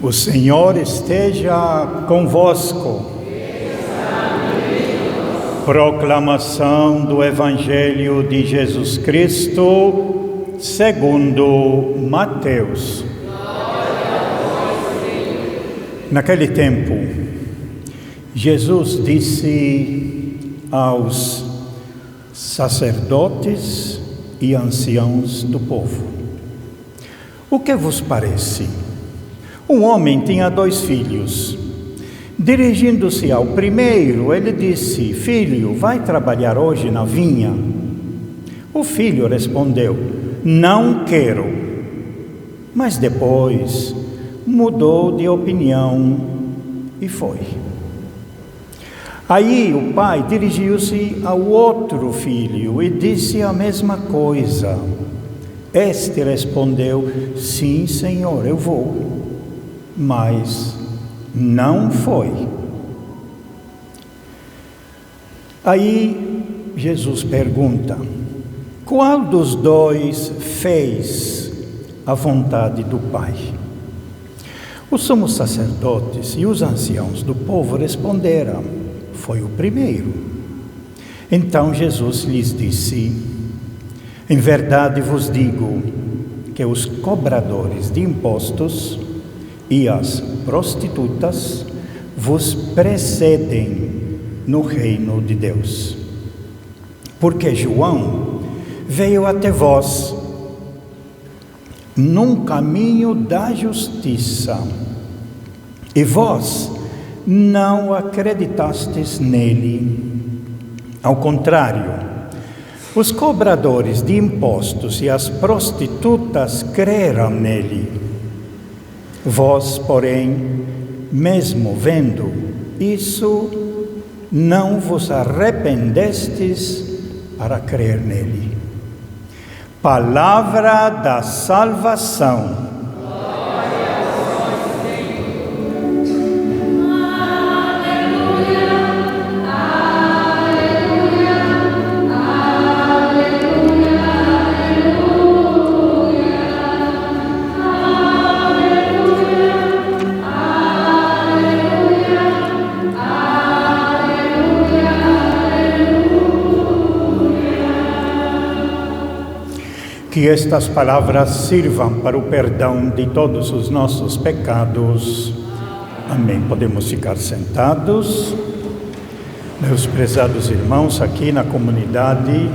O Senhor esteja convosco. Proclamação do Evangelho de Jesus Cristo, segundo Mateus. Naquele tempo, Jesus disse aos sacerdotes e anciãos do povo: O que vos parece? Um homem tinha 2 filhos. Dirigindo-se ao primeiro, ele disse: Filho, vai trabalhar hoje na vinha? O filho respondeu: Não quero. Mas depois mudou de opinião e foi. Aí o pai dirigiu-se ao outro filho e disse a mesma coisa. Este respondeu: Sim, Senhor, eu vou. Mas não foi. Aí Jesus pergunta: Qual dos 2 fez a vontade do Pai? Os sumos sacerdotes e os anciãos do povo responderam: Foi o primeiro. Então Jesus lhes disse: Em verdade vos digo que os cobradores de impostos e as prostitutas vos precedem no reino de Deus. Porque João veio até vós num caminho da justiça, e vós não acreditastes nele. Ao contrário, os cobradores de impostos e as prostitutas creram nele. Vós, porém, mesmo vendo isso, não vos arrependestes para crer nele. Palavra da salvação. Que estas palavras sirvam para o perdão de todos os nossos pecados. Amém. Podemos ficar sentados. Meus prezados irmãos, aqui na comunidade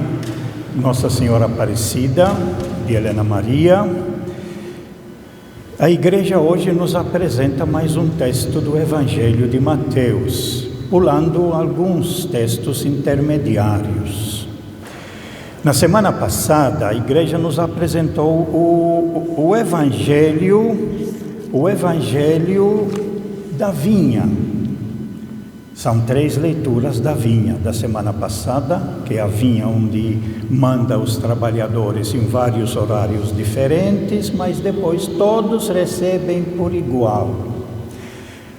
Nossa Senhora Aparecida de Helena Maria, a igreja hoje nos apresenta mais um texto do Evangelho de Mateus, pulando alguns textos intermediários. Na semana passada, a igreja nos apresentou o Evangelho da vinha. São 3 leituras da vinha da semana passada, que é a vinha onde manda os trabalhadores em vários horários diferentes, mas depois todos recebem por igual.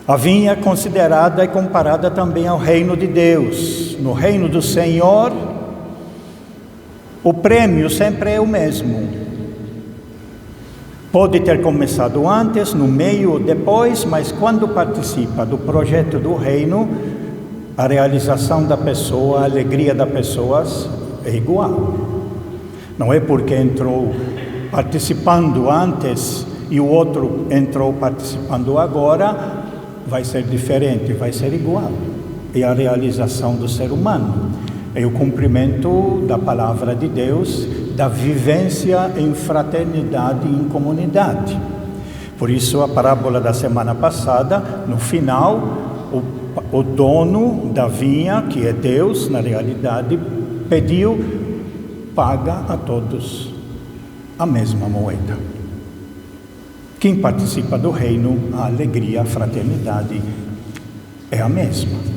A vinha é considerada e comparada também ao reino de Deus. No reino do Senhor, o prêmio sempre é o mesmo. Pode ter começado antes, no meio ou depois, mas quando participa do projeto do reino, a realização da pessoa, a alegria das pessoas é igual. Não é porque entrou participando antes e o outro entrou participando agora, vai ser diferente, vai ser igual. É a realização do ser humano. É o cumprimento da palavra de Deus, da vivência em fraternidade e em comunidade. Por isso, a parábola da semana passada, no final, o dono da vinha, que é Deus, na realidade, pediu: paga a todos a mesma moeda. Quem participa do reino, a alegria, a fraternidade é a mesma.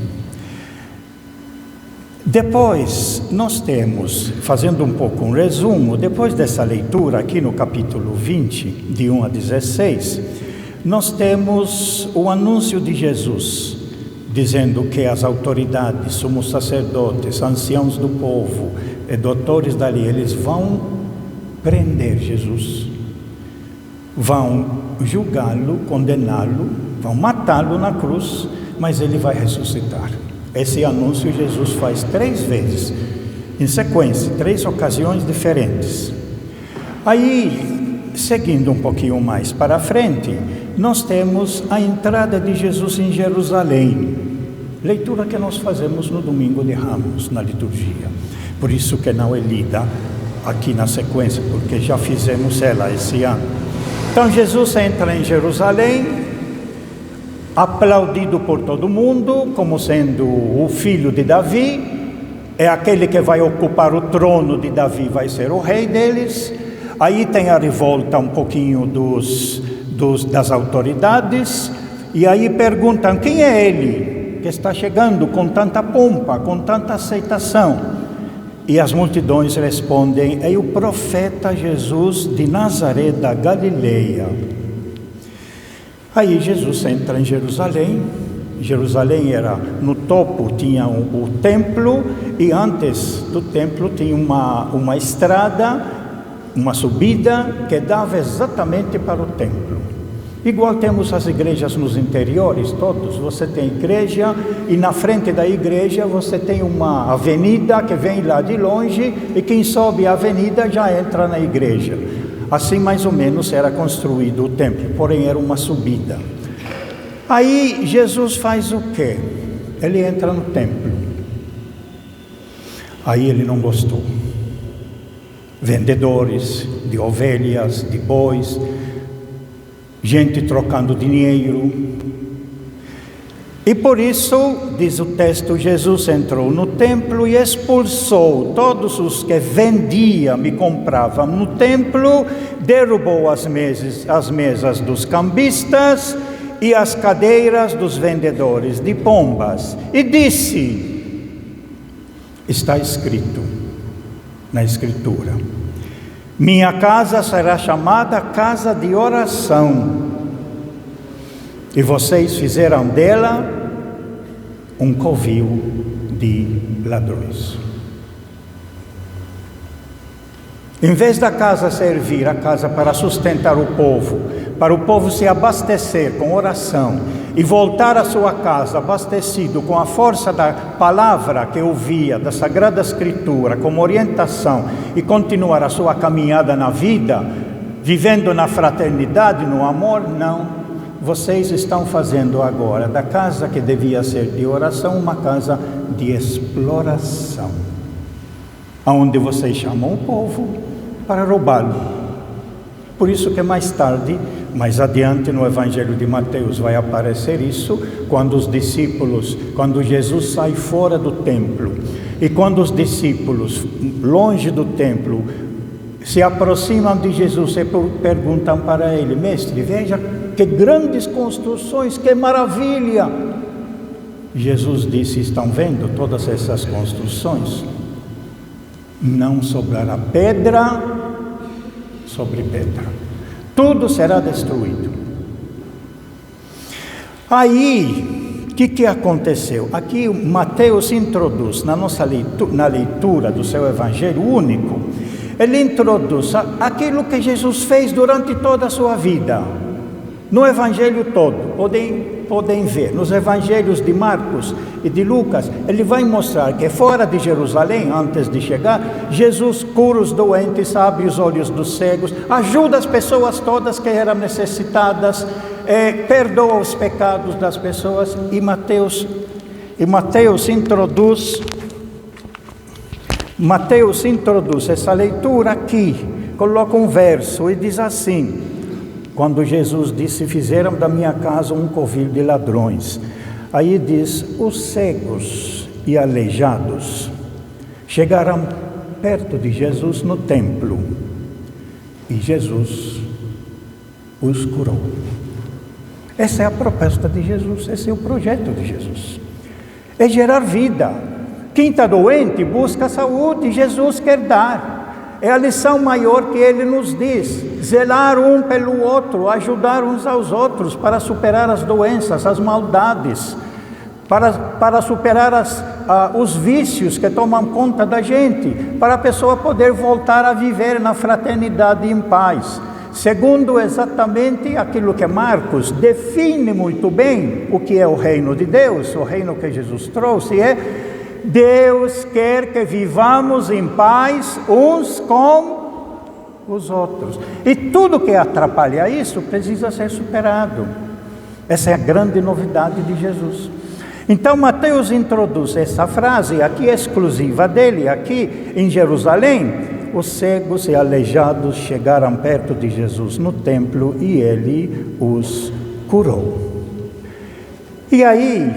Depois, nós temos, fazendo um pouco um resumo, depois dessa leitura aqui no capítulo 20, de 1 a 16, nós temos o anúncio de Jesus, dizendo que as autoridades, sumos sacerdotes, anciãos do povo e doutores da lei, eles vão prender Jesus, vão julgá-lo, condená-lo, vão matá-lo na cruz, mas ele vai ressuscitar. Esse anúncio Jesus faz 3 vezes, em sequência, 3 ocasiões diferentes. Aí, seguindo um pouquinho mais para frente, nós temos a entrada de Jesus em Jerusalém, leitura que nós fazemos no domingo de Ramos, na liturgia. Por isso que não é lida aqui na sequência, porque já fizemos ela esse ano. Então Jesus entra em Jerusalém, aplaudido por todo mundo, como sendo o filho de Davi, é aquele que vai ocupar o trono de Davi, vai ser o rei deles. Aí tem a revolta um pouquinho das autoridades, e aí perguntam, quem é ele que está chegando com tanta pompa, com tanta aceitação? E as multidões respondem, é o profeta Jesus de Nazaré da Galileia. Aí Jesus entra em Jerusalém. Jerusalém era no topo, tinha o templo, e antes do templo tinha uma estrada, uma subida que dava exatamente para o templo. Igual temos as igrejas nos interiores, todos, você tem igreja e na frente da igreja você tem uma avenida que vem lá de longe e quem sobe a avenida já entra na igreja. Assim mais ou menos era construído o templo, porém era uma subida. Aí Jesus faz o quê? Ele entra no templo. Aí ele não gostou. Vendedores de ovelhas, de bois, gente trocando dinheiro. E por isso, diz o texto, Jesus entrou no templo e expulsou todos os que vendiam e compravam no templo, derrubou as mesas dos cambistas e as cadeiras dos vendedores de pombas. E disse, está escrito na Escritura, minha casa será chamada casa de oração, e vocês fizeram dela um covil de ladrões. Em vez da casa servir a casa para sustentar o povo, para o povo se abastecer com oração e voltar à sua casa abastecido com a força da palavra que ouvia, da Sagrada Escritura, como orientação, e continuar a sua caminhada na vida, vivendo na fraternidade, no amor, não. Vocês estão fazendo agora da casa que devia ser de oração uma casa de exploração, onde vocês chamam o povo para roubá-lo. Por isso que mais tarde, mais adiante no Evangelho de Mateus vai aparecer isso, quando Jesus sai fora do templo, e quando os discípulos, longe do templo, se aproximam de Jesus e perguntam para ele, mestre, veja que grandes construções, que maravilha! Jesus disse, estão vendo todas essas construções? Não sobrará pedra sobre pedra, tudo será destruído. Aí, o que aconteceu? Aqui Mateus introduz, na leitura do seu Evangelho único, ele introduz aquilo que Jesus fez durante toda a sua vida, no Evangelho todo. Podem ver, nos Evangelhos de Marcos e de Lucas, ele vai mostrar que fora de Jerusalém, antes de chegar, Jesus cura os doentes, abre os olhos dos cegos, ajuda as pessoas todas que eram necessitadas, perdoa os pecados das pessoas, e Mateus introduz essa leitura aqui, coloca um verso e diz assim, quando Jesus disse, fizeram da minha casa um covil de ladrões. Aí diz, os cegos e aleijados chegaram perto de Jesus no templo, e Jesus os curou. Essa é a proposta de Jesus, esse é o projeto de Jesus. É gerar vida. Quem está doente busca saúde, Jesus quer dar. É a lição maior que ele nos diz, zelar um pelo outro, ajudar uns aos outros para superar as doenças, as maldades, para superar os vícios que tomam conta da gente, para a pessoa poder voltar a viver na fraternidade e em paz. segundo exatamente aquilo que Marcos define muito bem o que é o reino de Deus, o reino que Jesus trouxe é: Deus quer que vivamos em paz uns com os outros. E tudo que atrapalha isso precisa ser superado. Essa é a grande novidade de Jesus. Então Mateus introduz essa frase aqui exclusiva dele, aqui em Jerusalém. Os cegos e aleijados chegaram perto de Jesus no templo e ele os curou. E aí,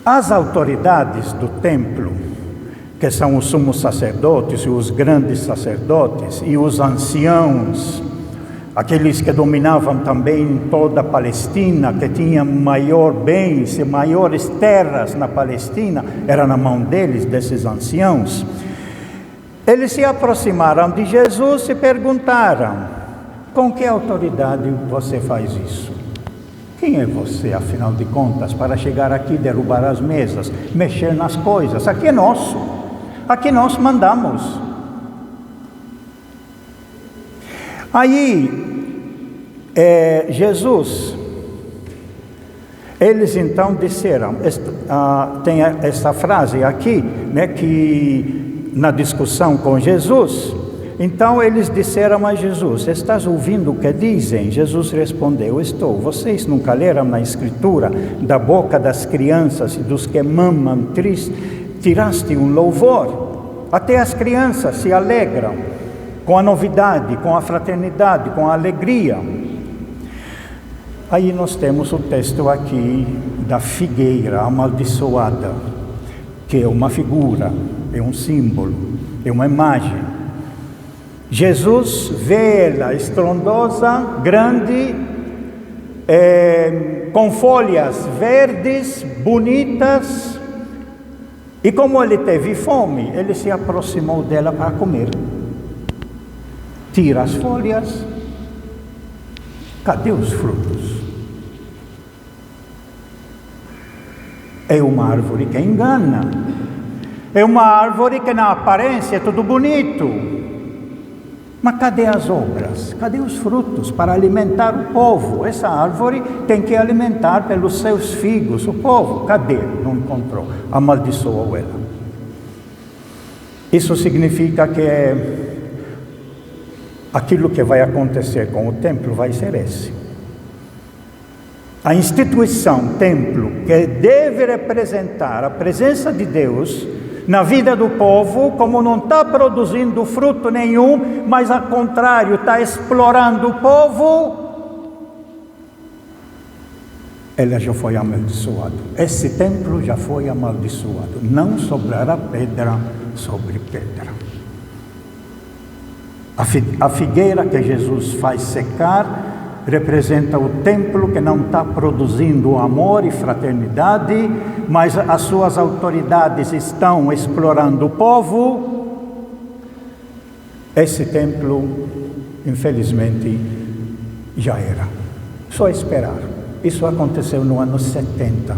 as autoridades do templo, que são os sumos sacerdotes e os grandes sacerdotes e os anciãos, aqueles que dominavam também toda a Palestina, que tinham maior bens e maiores terras na Palestina, era na mão deles, desses anciãos. Eles se aproximaram de Jesus e perguntaram: com que autoridade você faz isso? Quem é você, afinal de contas, para chegar aqui, derrubar as mesas, mexer nas coisas? Aqui é nosso, aqui nós mandamos. Aí, Jesus, eles então disseram, tem essa frase aqui, né, que na discussão com Jesus, então eles disseram a Jesus: estás ouvindo o que dizem? Jesus respondeu: estou. Vocês nunca leram na Escritura, da boca das crianças e dos que mamam tiraste um louvor? Até as crianças se alegram com a novidade, com a fraternidade, com a alegria. Aí nós temos o texto aqui da figueira amaldiçoada, que é uma figura, é um símbolo, é uma imagem. Jesus vê ela estrondosa, grande, com folhas verdes, bonitas, e como ele teve fome, ele se aproximou dela para comer. Tira as folhas, cadê os frutos? É uma árvore que engana, é uma árvore que na aparência é tudo bonito, mas cadê as obras? Cadê os frutos para alimentar o povo? Essa árvore tem que alimentar pelos seus figos o povo. Cadê? Não encontrou. Amaldiçoou ela. Isso significa que aquilo que vai acontecer com o templo vai ser esse. A instituição templo, que deve representar a presença de Deus na vida do povo, como não está produzindo fruto nenhum, mas ao contrário, está explorando o povo, ela já foi amaldiçoada. Esse templo já foi amaldiçoado. Não sobrará pedra sobre pedra. A figueira que Jesus faz secar representa o templo que não está produzindo amor e fraternidade, mas as suas autoridades estão explorando o povo. Esse templo, infelizmente, já era. Só esperar. Isso aconteceu no ano 70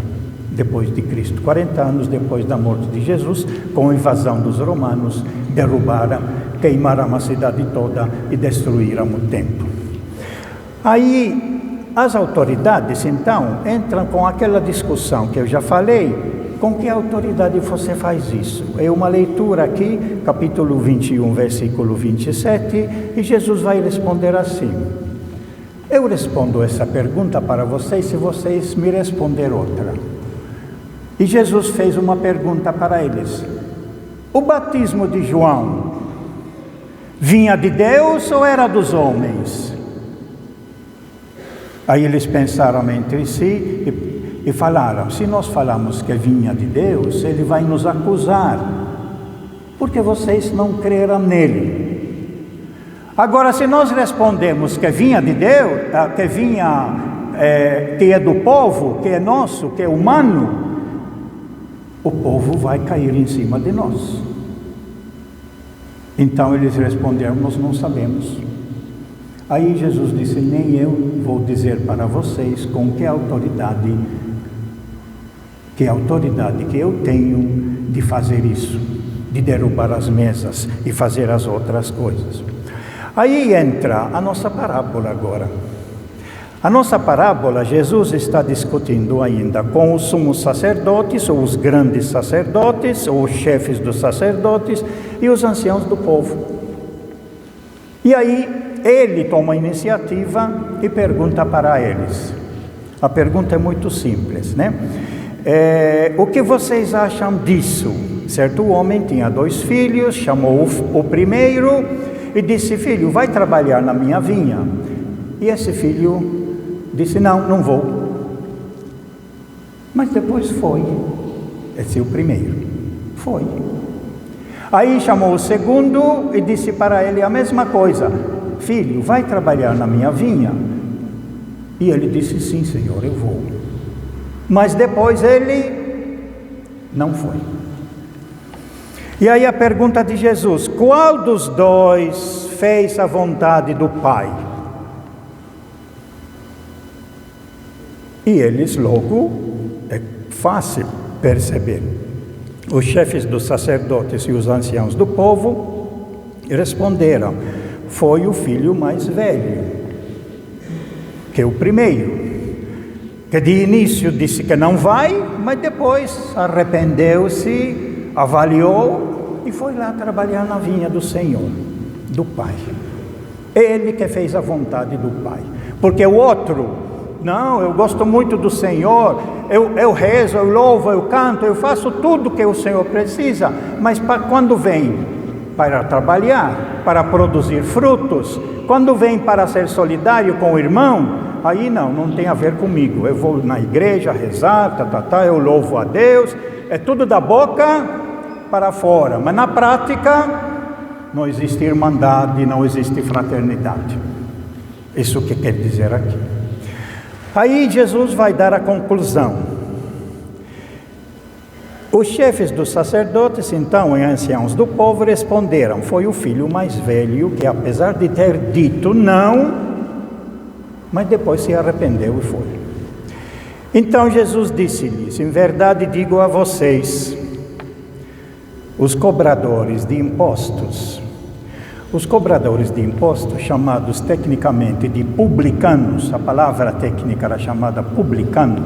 depois de Cristo, 40 anos depois da morte de Jesus, com a invasão dos romanos, derrubaram, queimaram a cidade toda e destruíram o templo. Aí, as autoridades, então, entram com aquela discussão que eu já falei: com que autoridade você faz isso? É uma leitura aqui, capítulo 21, versículo 27, e Jesus vai responder assim. Eu respondo essa pergunta para vocês se vocês me responder outra. E Jesus fez uma pergunta para eles: o batismo de João vinha de Deus ou era dos homens? Aí eles pensaram entre si e falaram: se nós falamos que vinha de Deus, ele vai nos acusar, porque vocês não creram nele. Agora, se nós respondemos que vinha de Deus, que é do povo, que é nosso, que é humano, o povo vai cair em cima de nós. Então eles responderam: nós não sabemos. Aí Jesus disse: nem eu vou dizer para vocês com que autoridade que eu tenho de fazer isso, de derrubar as mesas e fazer as outras coisas. Aí entra a nossa parábola agora. A nossa parábola, Jesus está discutindo ainda com os sumos sacerdotes, ou os grandes sacerdotes, ou os chefes dos sacerdotes e os anciãos do povo. E aí ele toma a iniciativa e pergunta para eles. A pergunta é muito simples, né? O que vocês acham disso? Certo homem tinha 2 filhos, chamou o primeiro e disse: filho, vai trabalhar na minha vinha. E esse filho disse: não vou. Mas depois foi. Esse é o primeiro. Foi. Aí chamou o segundo e disse para ele a mesma coisa: filho, vai trabalhar na minha vinha? E ele disse: sim, Senhor, eu vou. Mas depois ele não foi. E aí a pergunta de Jesus: qual dos 2 fez a vontade do Pai? E eles logo, é fácil perceber, os chefes dos sacerdotes e os anciãos do povo responderam: foi o filho mais velho, que é o primeiro, que de início disse que não vai, mas depois arrependeu-se, avaliou e foi lá trabalhar na vinha do Senhor, do Pai. Ele que fez a vontade do Pai. Porque o outro: não, eu gosto muito do Senhor, eu rezo, eu louvo, eu canto, eu faço tudo que o Senhor precisa, mas quando vem para trabalhar, para produzir frutos, quando vem para ser solidário com o irmão, aí não tem a ver comigo. Eu vou na igreja rezar, eu louvo a Deus, é tudo da boca para fora, mas na prática não existe irmandade, não existe fraternidade. Isso que quer dizer aqui. Aí Jesus vai dar a conclusão. Os chefes dos sacerdotes, então, e anciãos do povo, responderam: foi o filho mais velho que, apesar de ter dito não, mas depois se arrependeu e foi. Então Jesus disse-lhes: em verdade digo a vocês, os cobradores de impostos, chamados tecnicamente de publicanos, a palavra técnica era chamada publicano,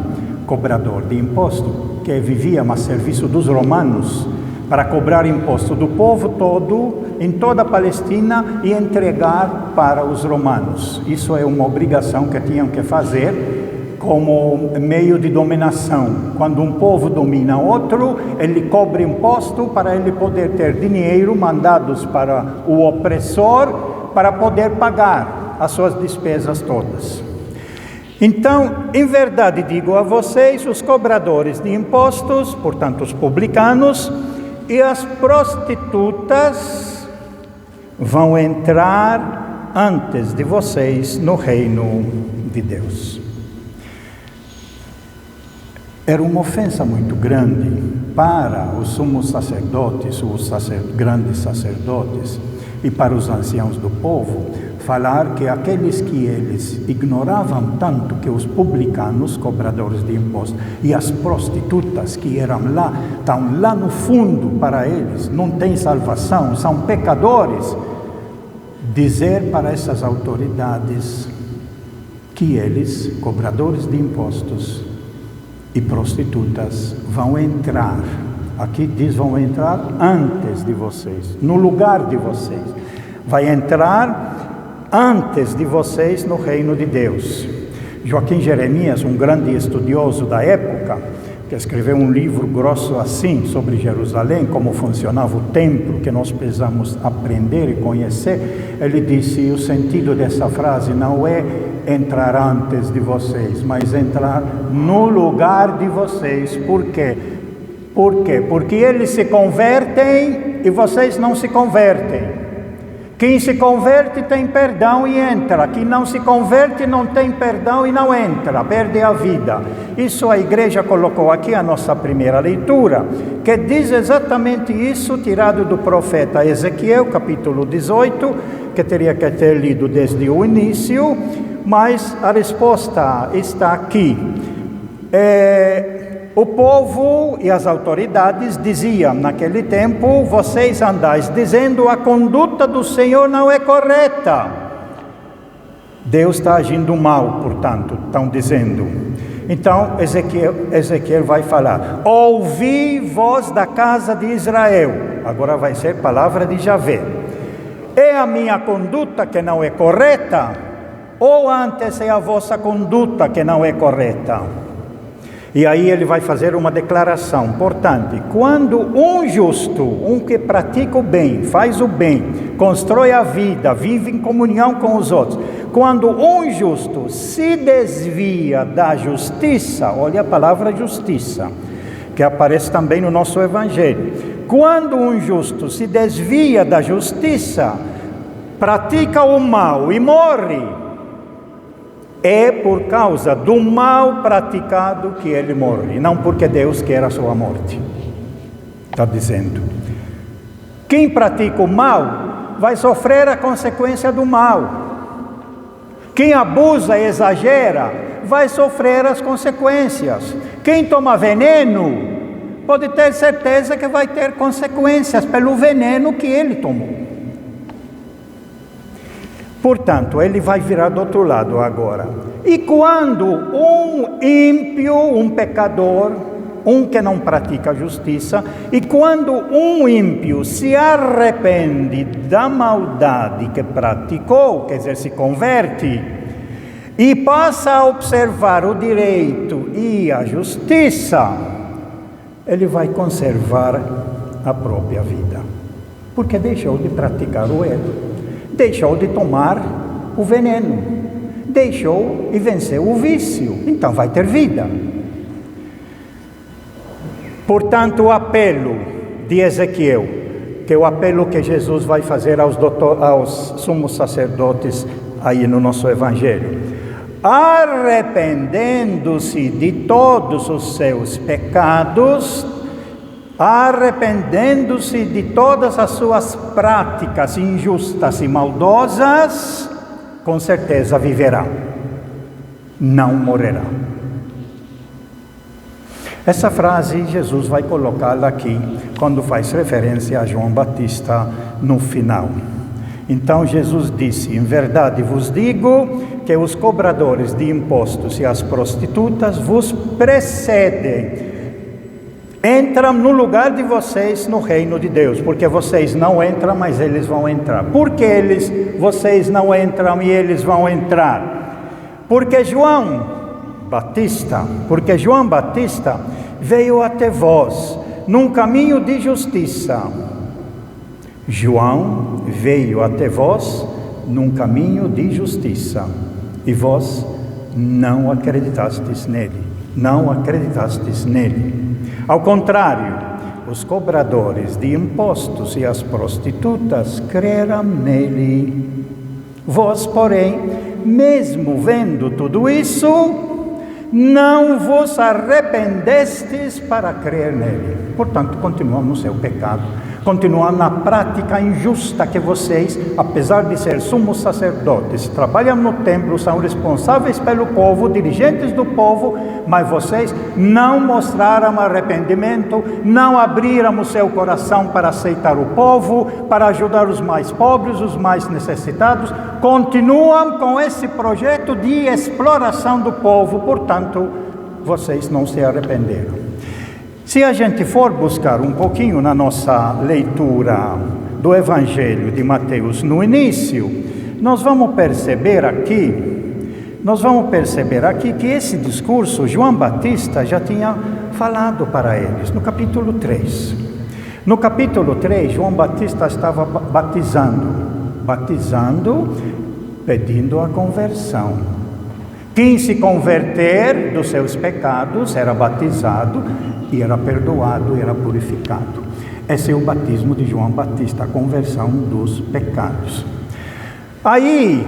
cobrador de imposto, que vivia a serviço dos romanos para cobrar imposto do povo todo, em toda a Palestina, e entregar para os romanos. Isso é uma obrigação que tinham que fazer como meio de dominação. Quando um povo domina outro, ele cobra imposto para ele poder ter dinheiro mandados para o opressor, para poder pagar as suas despesas todas. Então, em verdade digo a vocês, os cobradores de impostos, portanto os publicanos, e as prostitutas vão entrar antes de vocês no reino de Deus. Era uma ofensa muito grande para os sumos sacerdotes, grandes sacerdotes, e para os anciãos do povo, falar que aqueles que eles ignoravam tanto, que os publicanos, cobradores de impostos, e as prostitutas que eram lá, estão lá no fundo para eles, não têm salvação, são pecadores, dizer para essas autoridades que eles, cobradores de impostos e prostitutas, vão entrar, aqui diz vão entrar antes de vocês, no lugar de vocês, vai entrar antes de vocês no reino de Deus. Joaquim Jeremias, um grande estudioso da época, que escreveu um livro grosso assim sobre Jerusalém, como funcionava o templo, que nós precisamos aprender e conhecer, ele disse: o sentido dessa frase não é entrar antes de vocês, mas entrar no lugar de vocês. Por quê? Por quê? Porque eles se convertem e vocês não se convertem. Quem se converte tem perdão e entra. Quem não se converte não tem perdão e não entra, perde a vida. Isso a igreja colocou aqui a nossa primeira leitura, que diz exatamente isso, tirado do profeta Ezequiel, capítulo 18, que teria que ter lido desde o início, mas a resposta está aqui. o povo e as autoridades diziam naquele tempo: vocês andais dizendo a conduta do Senhor não é correta. Deus está agindo mal, portanto, estão dizendo. Então Ezequiel vai falar: ouvi voz da casa de Israel. Agora vai ser palavra de Javé. É a minha conduta que não é correta? Ou antes é a vossa conduta que não é correta? E aí ele vai fazer uma declaração importante: quando um justo, um que pratica o bem, faz o bem, constrói a vida, vive em comunhão com os outros, quando um justo se desvia da justiça, olha a palavra justiça, que aparece também no nosso Evangelho. Quando um justo se desvia da justiça, pratica o mal e morre, é por causa do mal praticado que ele morre, não porque Deus quer a sua morte. Está dizendo: quem pratica o mal vai sofrer a consequência do mal. Quem abusa e exagera vai sofrer as consequências. Quem toma veneno pode ter certeza que vai ter consequências pelo veneno que ele tomou. Portanto, ele vai virar do outro lado agora. E quando um ímpio, um pecador, um que não pratica a justiça, e quando um ímpio se arrepende da maldade que praticou, quer dizer, se converte, e passa a observar o direito e a justiça, ele vai conservar a própria vida, porque deixou de praticar o erro, deixou de tomar o veneno, deixou e venceu o vício, então vai ter vida. Portanto, o apelo de Ezequiel, que é o apelo que Jesus vai fazer aos sumos sacerdotes aí no nosso Evangelho: arrependendo-se de todos os seus pecados, arrependendo-se de todas as suas práticas injustas e maldosas, com certeza viverá, não morrerá. Essa frase Jesus vai colocá-la aqui quando faz referência a João Batista no final. Então Jesus disse: em verdade vos digo que os cobradores de impostos e as prostitutas vos precedem, entram no lugar de vocês no reino de Deus, porque vocês não entram, mas eles vão entrar. Por que vocês não entram e eles vão entrar? Porque João Batista veio até vós num caminho de justiça. João veio até vós num caminho de justiça, e vós não acreditastes nele. Ao contrário, os cobradores de impostos e as prostitutas creram nele. Vós, porém, mesmo vendo tudo isso, não vos arrependestes para crer nele. Portanto, continuam no seu pecado, continuam na prática injusta que vocês, apesar de ser sumos sacerdotes, trabalham no templo, são responsáveis pelo povo, dirigentes do povo, mas vocês não mostraram arrependimento, não abriram o seu coração para aceitar o povo, para ajudar os mais pobres, os mais necessitados, continuam com esse projeto de exploração do povo, portanto, vocês não se arrependeram. Se a gente for buscar um pouquinho na nossa leitura do Evangelho de Mateus no início, nós vamos perceber aqui que esse discurso João Batista já tinha falado para eles no capítulo 3. No capítulo 3, João Batista estava batizando, pedindo a conversão. Quem se converter dos seus pecados era batizado e era perdoado, era purificado. Esse é o batismo de João Batista, a conversão dos pecados. Aí,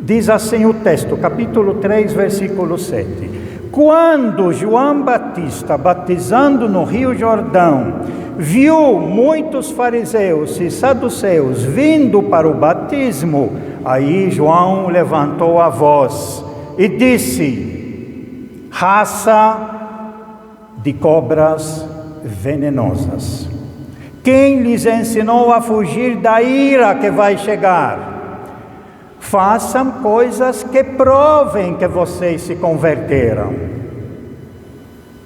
diz assim o texto, capítulo 3, versículo 7. Quando João Batista, batizando no Rio Jordão, viu muitos fariseus e saduceus vindo para o batismo, aí João levantou a voz e disse: raça de cobras venenosas. Quem lhes ensinou a fugir da ira que vai chegar? Façam coisas que provem que vocês se converteram.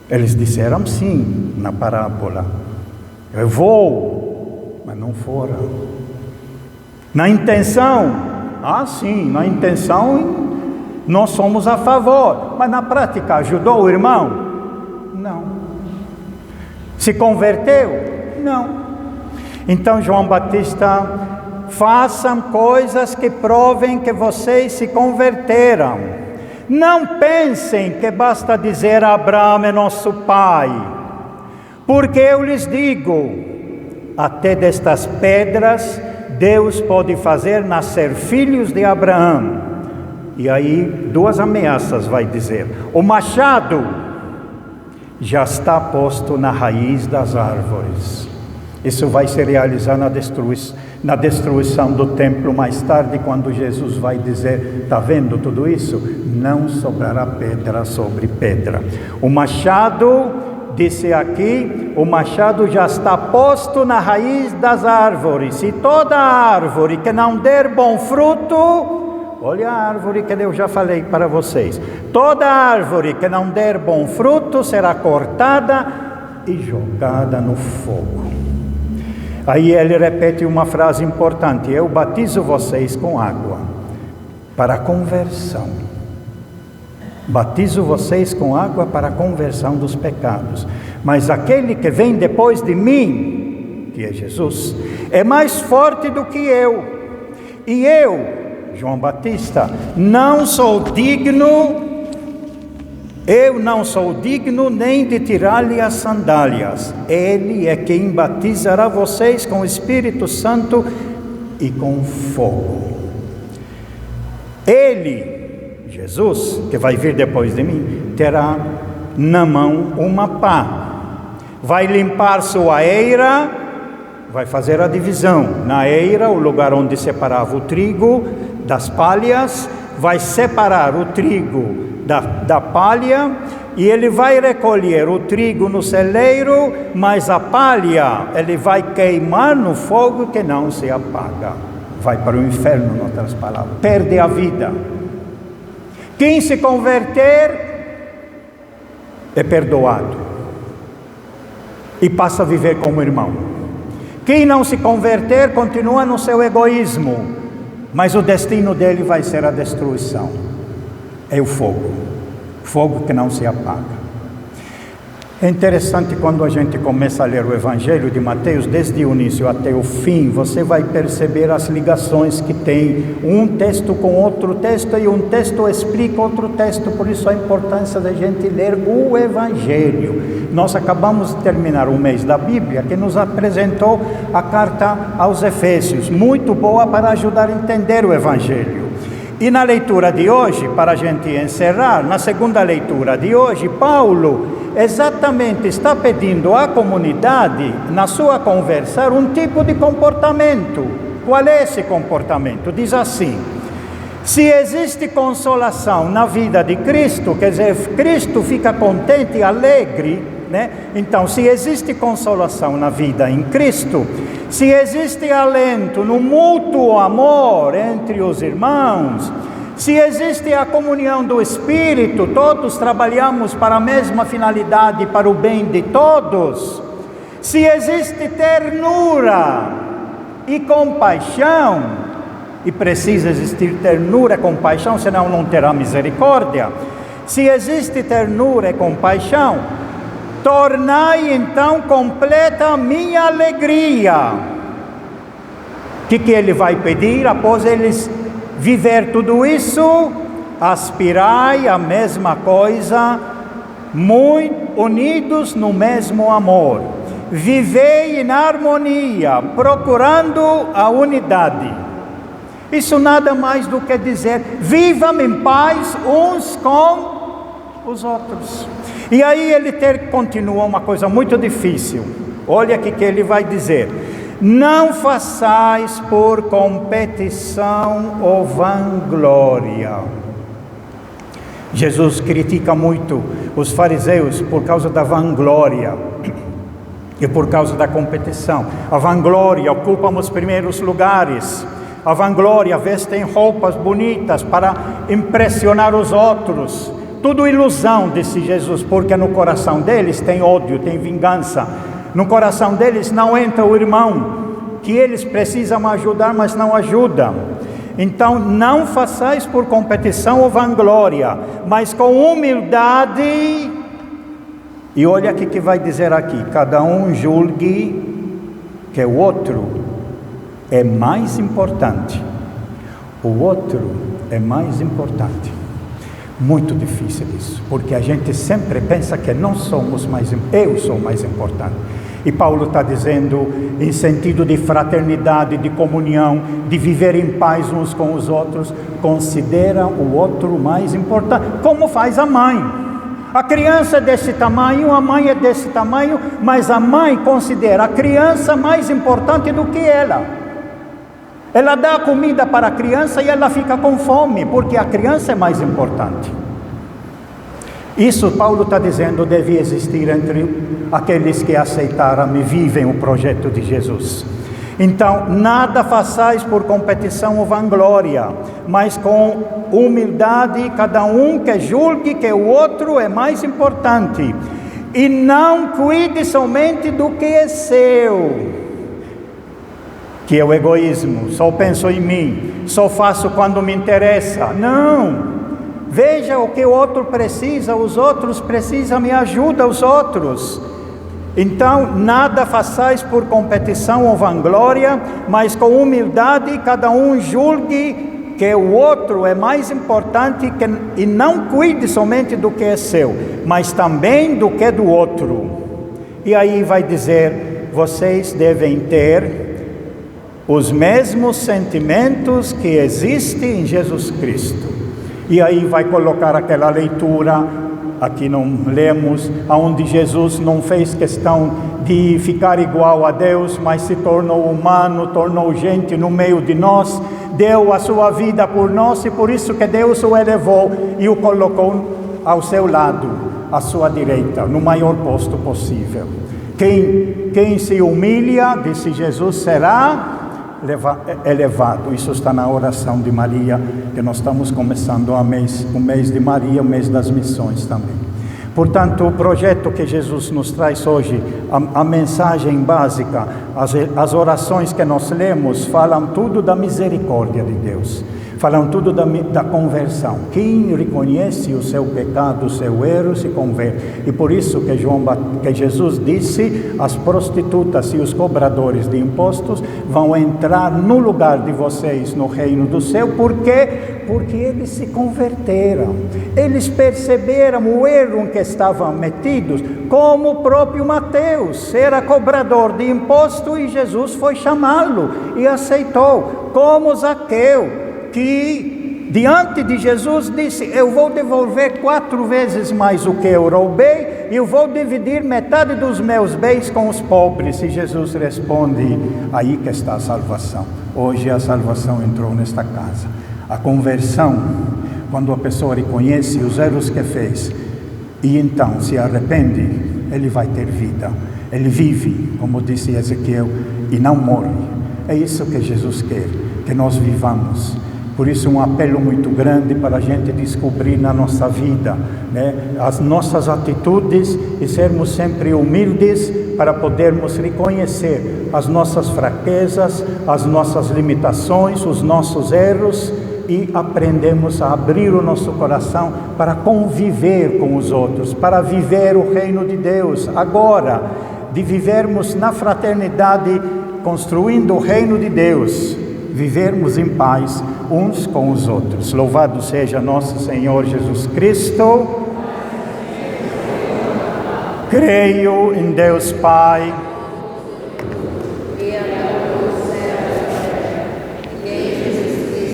Eles disseram sim na parábola. Eu vou, mas não foram. Na intenção, sim, na intenção nós somos a favor, mas na prática ajudou o irmão? Não. Se converteu? Não. Então João Batista: façam coisas que provem que vocês se converteram. Não pensem que basta dizer Abraão é nosso pai, porque eu lhes digo, até destas pedras Deus pode fazer nascer filhos de Abraão. E aí 2 ameaças vai dizer: o machado já está posto na raiz das árvores. Isso vai se realizar na destruição do templo mais tarde, quando Jesus vai dizer: está vendo tudo isso? Não sobrará pedra sobre pedra. O machado, disse aqui, o machado já está posto na raiz das árvores. E toda árvore que não der bom fruto, olha a árvore que eu já falei para vocês, toda árvore que não der bom fruto será cortada e jogada no fogo. Aí ele repete uma frase importante: eu batizo vocês com água para a conversão. Batizo vocês com água para a conversão dos pecados. Mas aquele que vem depois de mim, que é Jesus, é mais forte do que eu. E eu, João Batista, não sou digno nem de tirar-lhe as sandálias. Ele é quem batizará vocês com o Espírito Santo e com fogo. Ele, Jesus, que vai vir depois de mim, terá na mão uma pá. Vai limpar sua eira, vai fazer a divisão. Na eira, o lugar onde separava o trigo das palhas, vai separar o trigo da palha, e ele vai recolher o trigo no celeiro, mas a palha ele vai queimar no fogo que não se apaga. Vai para o inferno, em outras palavras, perde a vida. Quem se converter é perdoado e passa a viver como irmão. Quem não se converter continua no seu egoísmo, mas o destino dele vai ser a destruição. É o fogo, fogo que não se apaga. É interessante quando a gente começa a ler o Evangelho de Mateus, desde o início até o fim, você vai perceber as ligações que tem um texto com outro texto, e um texto explica outro texto. Por isso a importância da gente ler o Evangelho. Nós acabamos de terminar o mês da Bíblia, que nos apresentou a carta aos Efésios, muito boa para ajudar a entender o Evangelho. E na leitura de hoje, para a gente encerrar, na segunda leitura de hoje, Paulo exatamente está pedindo à comunidade, na sua conversão, um tipo de comportamento. Qual é esse comportamento? Diz assim: se existe consolação na vida de Cristo, quer dizer, Cristo fica contente e alegre, né? Então, se existe consolação na vida em Cristo, se existe alento no mútuo amor entre os irmãos, se existe a comunhão do Espírito, todos trabalhamos para a mesma finalidade, para o bem de todos, se existe ternura e compaixão, e precisa existir ternura e compaixão, senão não terá misericórdia. Se existe ternura e compaixão, tornai então completa a minha alegria. O que ele vai pedir após eles viver tudo isso? Aspirai a mesma coisa, muito unidos no mesmo amor. Vivei em harmonia, procurando a unidade. Isso nada mais do que dizer: vivam em paz uns com os outros. E aí ele continua uma coisa muito difícil. Olha aqui que ele vai dizer: não façais por competição ou vanglória. Jesus critica muito os fariseus por causa da vanglória e por causa da competição. A vanglória ocupa os primeiros lugares. A vanglória vestem roupas bonitas para impressionar os outros. Tudo ilusão, disse Jesus, porque no coração deles tem ódio, tem vingança. No coração deles não entra o irmão, que eles precisam ajudar, mas não ajudam. Então, não façais por competição ou vanglória, mas com humildade. E olha o que vai dizer aqui: cada um julgue que o outro é mais importante. O outro é mais importante. Muito difícil isso, porque a gente sempre pensa que nós somos eu sou mais importante. E Paulo está dizendo, em sentido de fraternidade, de comunhão, de viver em paz uns com os outros, considera o outro mais importante, como faz a mãe. A criança é desse tamanho, a mãe é desse tamanho, mas a mãe considera a criança mais importante do que ela. Ela dá a comida para a criança e ela fica com fome, porque a criança é mais importante. Isso Paulo está dizendo deve existir entre aqueles que aceitaram e vivem o projeto de Jesus. Então, nada façais por competição ou vanglória, mas com humildade, cada um que julgue que o outro é mais importante. E não cuide somente do que é seu, que é o egoísmo. Só penso em mim, só faço quando me interessa. Não! Veja o que o outro precisa, os outros precisam, me ajuda os outros. Então, nada façais por competição ou vanglória, mas com humildade, cada um julgue que o outro é mais importante e não cuide somente do que é seu, mas também do que é do outro. E aí vai dizer, vocês devem ter os mesmos sentimentos que existem em Jesus Cristo. E aí vai colocar aquela leitura, aqui não lemos, onde Jesus não fez questão de ficar igual a Deus, mas se tornou humano, tornou gente no meio de nós, deu a sua vida por nós, e por isso que Deus o elevou e o colocou ao seu lado, à sua direita, no maior posto possível. Quem se humilha, disse Jesus, será elevado. Isso está na oração de Maria, que nós estamos começando o mês de Maria, o mês das missões também. Portanto, o projeto que Jesus nos traz hoje, a mensagem básica, as orações que nós lemos, falam tudo da misericórdia de Deus, falam tudo da conversão. Quem reconhece o seu pecado, o seu erro, se converte. E por isso que Jesus disse, as prostitutas e os cobradores de impostos vão entrar no lugar de vocês no reino do céu. Por quê? Porque eles se converteram. Eles perceberam o erro em que estavam metidos, como o próprio Mateus era cobrador de imposto e Jesus foi chamá-lo e aceitou, como Zaqueu, que diante de Jesus disse, eu vou devolver 4 vezes mais o que eu roubei, e eu vou dividir metade dos meus bens com os pobres. E Jesus responde, aí que está a salvação. Hoje a salvação entrou nesta casa. A conversão, quando a pessoa reconhece os erros que fez, e então se arrepende, ele vai ter vida. Ele vive, como disse Ezequiel, e não morre. É isso que Jesus quer, que nós vivamos. Por isso um apelo muito grande para a gente descobrir na nossa vida, né, as nossas atitudes e sermos sempre humildes para podermos reconhecer as nossas fraquezas, as nossas limitações, os nossos erros, e aprendemos a abrir o nosso coração para conviver com os outros, para viver o reino de Deus agora, de vivermos na fraternidade, construindo o reino de Deus, vivermos em paz uns com os outros. Louvado seja nosso Senhor Jesus Cristo. Creio em Deus Pai,